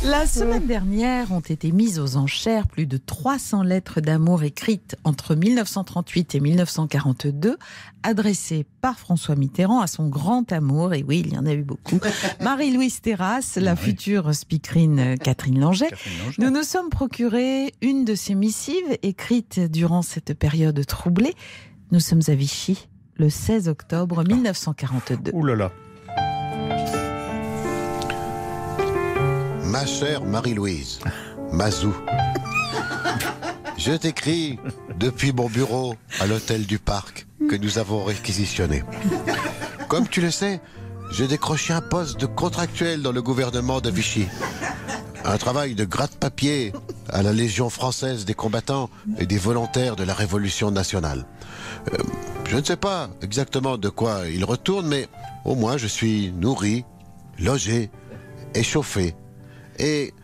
La semaine dernière ont été mises aux enchères plus de 300 lettres d'amour écrites entre 1938 et 1942, adressées par François Mitterrand à son grand amour, et oui, il y en a eu beaucoup, Marie-Louise Terrasse, la future speakerine Catherine Langeais. Nous nous sommes procuré une de ces missives écrites durant cette période troublée. Nous sommes à Vichy, le 16 octobre 1942. Ouh là là. Ma chère Marie-Louise, Mazou, je t'écris depuis mon bureau à l'hôtel du Parc que nous avons réquisitionné. Comme tu le sais, j'ai décroché un poste de contractuel dans le gouvernement de Vichy. Un travail de gratte-papier à la Légion française des combattants et des volontaires de la Révolution nationale. Je ne sais pas exactement de quoi il retourne, mais au moins je suis nourri, logé et chauffé. Et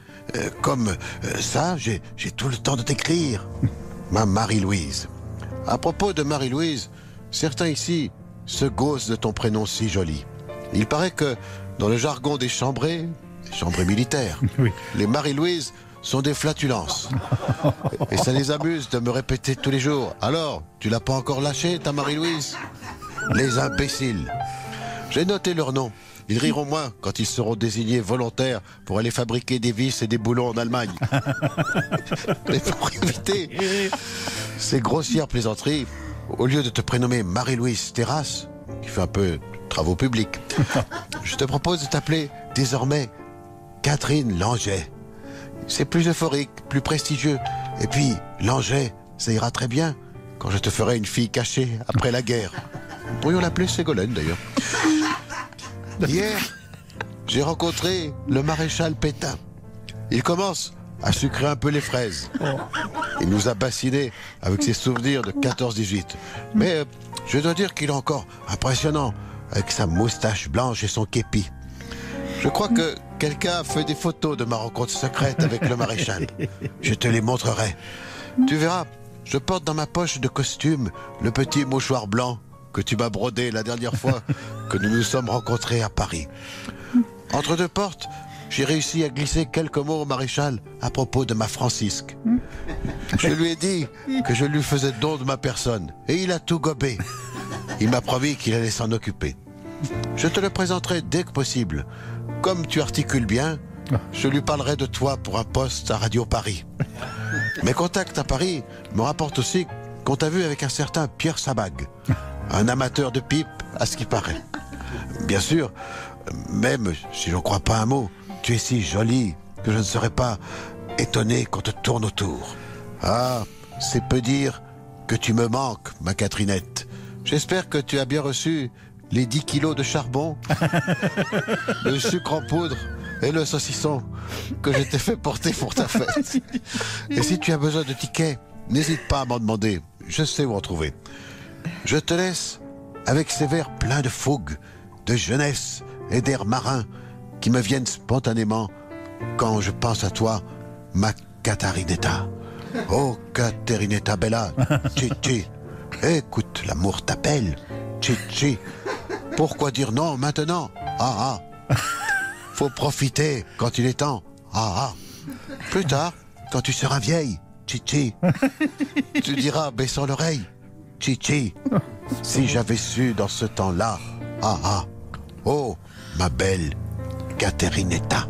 comme ça, j'ai tout le temps de t'écrire. Ma Marie-Louise. À propos de Marie-Louise, certains ici se gaussent de ton prénom si joli. Il paraît que dans le jargon des chambrés militaires, les Marie-Louise sont des flatulences. Et ça les amuse de me répéter tous les jours. Alors, tu l'as pas encore lâché, ta Marie-Louise? Les imbéciles. J'ai noté leur nom. Ils riront moins quand ils seront désignés volontaires pour aller fabriquer des vis et des boulons en Allemagne. Mais pour éviter ces grossières plaisanteries, au lieu de te prénommer Marie-Louise Terrasse, qui fait un peu travaux publics, je te propose de t'appeler désormais Catherine Langeais. C'est plus euphorique, plus prestigieux. Et puis, Langeais, ça ira très bien quand je te ferai une fille cachée après la guerre. Nous pourrions l'appeler Ségolène d'ailleurs. Hier, j'ai rencontré le maréchal Pétain. Il commence à sucrer un peu les fraises. Il nous a bassinés avec ses souvenirs de 14-18. Mais je dois dire qu'il est encore impressionnant avec sa moustache blanche et son képi. Je crois que quelqu'un a fait des photos de ma rencontre secrète avec le maréchal. Je te les montrerai. Tu verras, je porte dans ma poche de costume le petit mouchoir blanc que tu m'as brodé la dernière fois que nous nous sommes rencontrés à Paris. Entre deux portes, j'ai réussi à glisser quelques mots au maréchal à propos de ma Francisque. Je lui ai dit que je lui faisais don de ma personne et il a tout gobé. Il m'a promis qu'il allait s'en occuper. Je te le présenterai dès que possible. Comme tu articules bien, je lui parlerai de toi pour un poste à Radio Paris. Mes contacts à Paris me rapportent aussi qu'on t'a vu avec un certain Pierre Sabag, un amateur de pipe à ce qui paraît. Bien sûr, même si je ne crois pas un mot, tu es si jolie que je ne serais pas étonné qu'on te tourne autour. Ah, c'est peu dire que tu me manques, ma Catherinette. J'espère que tu as bien reçu les 10 kilos de charbon, le sucre en poudre et le saucisson que je t'ai fait porter pour ta fête. Et si tu as besoin de tickets, n'hésite pas à m'en demander. Je sais où en trouver. Je te laisse avec ces vers pleins de fougue, de jeunesse et d'air marin qui me viennent spontanément quand je pense à toi, ma Catarinetta. Oh, Caterinetta Bella, Chichi. Écoute, l'amour t'appelle, Chichi. Pourquoi dire non maintenant? Ah ah. Faut profiter quand il est temps. Ah ah. Plus tard, quand tu seras vieille, Chichi, tu diras baissant l'oreille, Chichi, si j'avais su dans ce temps-là, ah ah, oh, ma belle Caterinetta.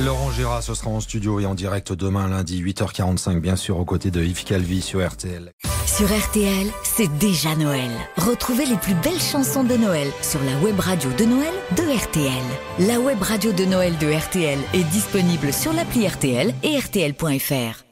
Laurent Gérard, ce sera en studio et en direct demain lundi 8h45, bien sûr, aux côtés de Yves Calvi sur RTL. Sur RTL, c'est déjà Noël. Retrouvez les plus belles chansons de Noël sur la web radio de Noël de RTL. La web radio de Noël de RTL est disponible sur l'appli RTL et RTL.fr.